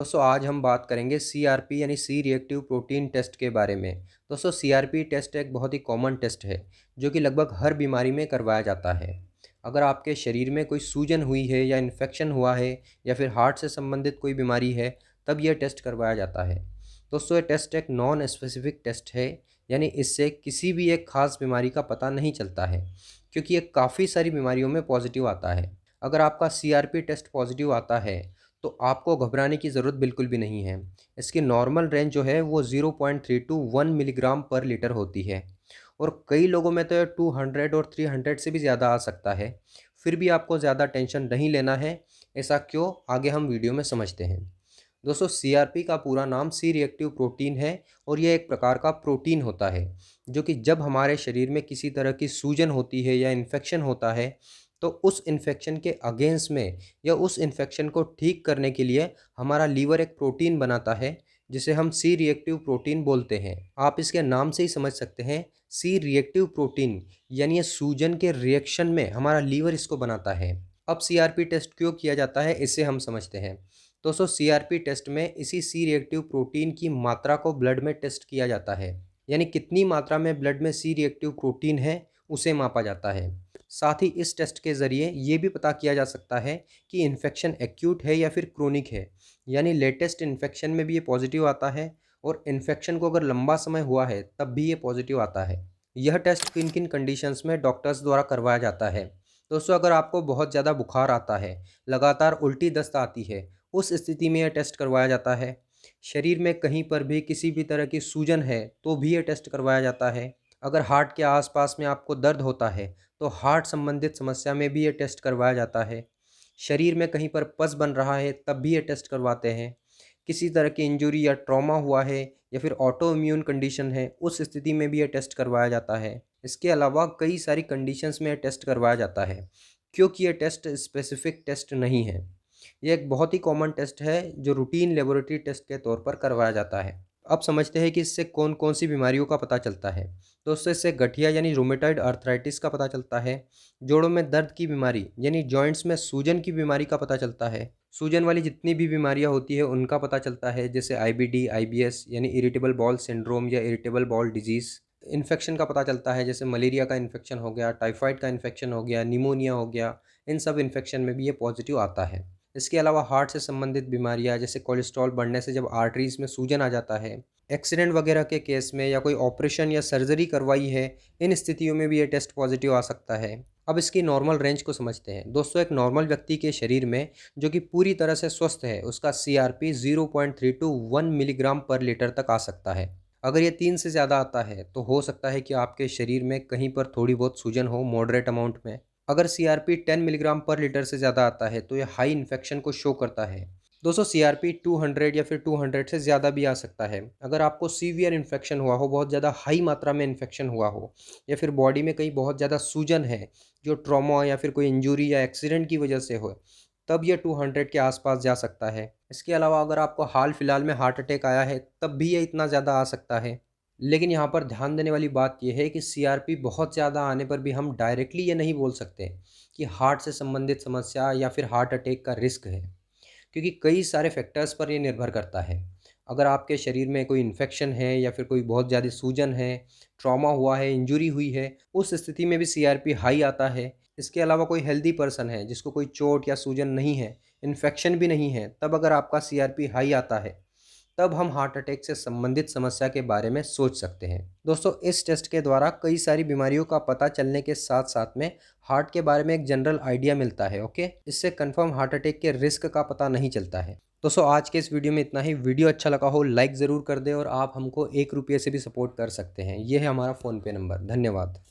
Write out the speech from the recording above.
दोस्तों आज हम बात करेंगे सीआरपी यानी सी रिएक्टिव प्रोटीन टेस्ट के बारे में। दोस्तों सीआरपी टेस्ट एक बहुत ही कॉमन टेस्ट है जो कि लगभग हर बीमारी में करवाया जाता है। अगर आपके शरीर में कोई सूजन हुई है या इन्फेक्शन हुआ है या फिर हार्ट से संबंधित कोई बीमारी है तब यह टेस्ट करवाया जाता है। दोस्तों ये टेस्ट एक नॉन स्पेसिफिक टेस्ट है, यानी इससे किसी भी एक खास बीमारी का पता नहीं चलता है क्योंकि ये काफ़ी सारी बीमारियों में पॉजिटिव आता है। अगर आपका सीआरपी टेस्ट पॉजिटिव आता है तो आपको घबराने की ज़रूरत बिल्कुल भी नहीं है। इसकी नॉर्मल रेंज जो है वो 0.3 टू 1 मिलीग्राम पर लीटर होती है और कई लोगों में तो ये 200 और 300 से भी ज़्यादा आ सकता है। फिर भी आपको ज़्यादा टेंशन नहीं लेना है। ऐसा क्यों, आगे हम वीडियो में समझते हैं। दोस्तों सीआरपी का पूरा नाम सी रिएक्टिव प्रोटीन है और यह एक प्रकार का प्रोटीन होता है जो कि जब हमारे शरीर में किसी तरह की सूजन होती है या इन्फेक्शन होता है तो उस इन्फेक्शन के अगेंस्ट में या उस इन्फेक्शन को ठीक करने के लिए हमारा लीवर एक प्रोटीन बनाता है जिसे हम सी रिएक्टिव प्रोटीन बोलते हैं। आप इसके नाम से ही समझ सकते हैं, सी रिएक्टिव प्रोटीन यानी ये सूजन के रिएक्शन में हमारा लीवर इसको बनाता है। अब सीआरपी टेस्ट क्यों किया जाता है इसे हम समझते हैं। दोस्तों सीआरपी टेस्ट में इसी सी रिएक्टिव प्रोटीन की मात्रा को ब्लड में टेस्ट किया जाता है, यानी कितनी मात्रा में ब्लड में सी रिएक्टिव प्रोटीन है उसे मापा जाता है। साथ ही इस टेस्ट के ज़रिए ये भी पता किया जा सकता है कि इन्फेक्शन एक्यूट है या फिर क्रोनिक है, यानी लेटेस्ट इन्फेक्शन में भी ये पॉजिटिव आता है और इन्फेक्शन को अगर लंबा समय हुआ है तब भी ये पॉजिटिव आता है। यह टेस्ट किन किन कंडीशंस में डॉक्टर्स द्वारा करवाया जाता है। दोस्तों अगर आपको बहुत ज़्यादा बुखार आता है, लगातार उल्टी दस्त आती है, उस स्थिति में यह टेस्ट करवाया जाता है। शरीर में कहीं पर भी किसी भी तरह की सूजन है तो भी ये टेस्ट करवाया जाता है। अगर हार्ट के आसपास में आपको दर्द होता है तो हार्ट संबंधित समस्या में भी ये टेस्ट करवाया जाता है। शरीर में कहीं पर पस बन रहा है तब भी ये टेस्ट करवाते हैं। किसी तरह की इंजरी या ट्रॉमा हुआ है या फिर ऑटो इम्यून कंडीशन है उस स्थिति में भी ये टेस्ट करवाया जाता है। इसके अलावा कई सारी कंडीशंस में ये टेस्ट करवाया जाता है क्योंकि ये टेस्ट स्पेसिफिक टेस्ट नहीं है। ये एक बहुत ही कॉमन टेस्ट है जो रूटीन लेबोरेटरी टेस्ट के तौर पर करवाया जाता है। अब समझते हैं कि इससे कौन कौन सी बीमारियों का पता चलता है। दोस्तों इससे गठिया यानी रोमेटॉइड अर्थराइटिस का पता चलता है, जोड़ों में दर्द की बीमारी यानी जॉइंट्स में सूजन की बीमारी का पता चलता है, सूजन वाली जितनी भी बीमारियां होती है उनका पता चलता है जैसे आईबीडी, आईबीएस यानी इरिटेबल बॉल सिंड्रोम या इरिटेबल बॉल डिजीज़। इन्फेक्शन का पता चलता है जैसे मलेरिया का इन्फेक्शन हो गया, टाइफाइड का इन्फेक्शन हो गया, निमोनिया हो गया। इन सब इन्फेक्शन में भी ये पॉजिटिव आता है। इसके अलावा हार्ट से संबंधित बीमारियां जैसे कोलेस्ट्रॉल बढ़ने से जब आर्टरीज में सूजन आ जाता है, एक्सीडेंट वगैरह के केस में या कोई ऑपरेशन या सर्जरी करवाई है, इन स्थितियों में भी ये टेस्ट पॉजिटिव आ सकता है। अब इसकी नॉर्मल रेंज को समझते हैं। दोस्तों एक नॉर्मल व्यक्ति के शरीर में जो कि पूरी तरह से स्वस्थ है उसका सीआरपी 0.3 टू 1 मिलीग्राम पर लीटर तक आ सकता है। अगर ये 3 से ज़्यादा आता है तो हो सकता है कि आपके शरीर में कहीं पर थोड़ी बहुत सूजन हो मॉडरेट अमाउंट में। अगर सीआरपी 10 मिलीग्राम पर लीटर से ज़्यादा आता है तो यह हाई इन्फेक्शन को शो करता है। दोस्तों सीआरपी 200 या फिर 200 से ज़्यादा भी आ सकता है। अगर आपको सीवियर इन्फेक्शन हुआ हो, बहुत ज़्यादा हाई मात्रा में इन्फेक्शन हुआ हो या फिर बॉडी में कहीं बहुत ज़्यादा सूजन है जो ट्रॉमा या फिर कोई इंजरी या एक्सीडेंट की वजह से हो, तब यह 200 के आसपास जा सकता है। इसके अलावा अगर आपको हाल फिलहाल में हार्ट अटैक आया है तब भी ये इतना ज़्यादा आ सकता है। लेकिन यहाँ पर ध्यान देने वाली बात यह है कि सीआरपी बहुत ज़्यादा आने पर भी हम डायरेक्टली ये नहीं बोल सकते कि हार्ट से संबंधित समस्या या फिर हार्ट अटैक का रिस्क है, क्योंकि कई सारे फैक्टर्स पर ये निर्भर करता है। अगर आपके शरीर में कोई इन्फेक्शन है या फिर कोई बहुत ज़्यादा सूजन है, ट्रॉमा हुआ है, इंजरी हुई है, उस स्थिति में भी सीआरपी हाई आता है। इसके अलावा कोई हेल्दी पर्सन है जिसको कोई चोट या सूजन नहीं है, इन्फेक्शन भी नहीं है, तब अगर आपका सीआरपी हाई आता है तब हम हार्ट अटैक से संबंधित समस्या के बारे में सोच सकते हैं। दोस्तों इस टेस्ट के द्वारा कई सारी बीमारियों का पता चलने के साथ साथ में हार्ट के बारे में एक जनरल आइडिया मिलता है। ओके, इससे कंफर्म हार्ट अटैक के रिस्क का पता नहीं चलता है। दोस्तों आज के इस वीडियो में इतना ही। वीडियो अच्छा लगा हो लाइक ज़रूर कर दें और आप हमको 1 रुपये से भी सपोर्ट कर सकते हैं। ये है हमारा फ़ोनपे नंबर। धन्यवाद।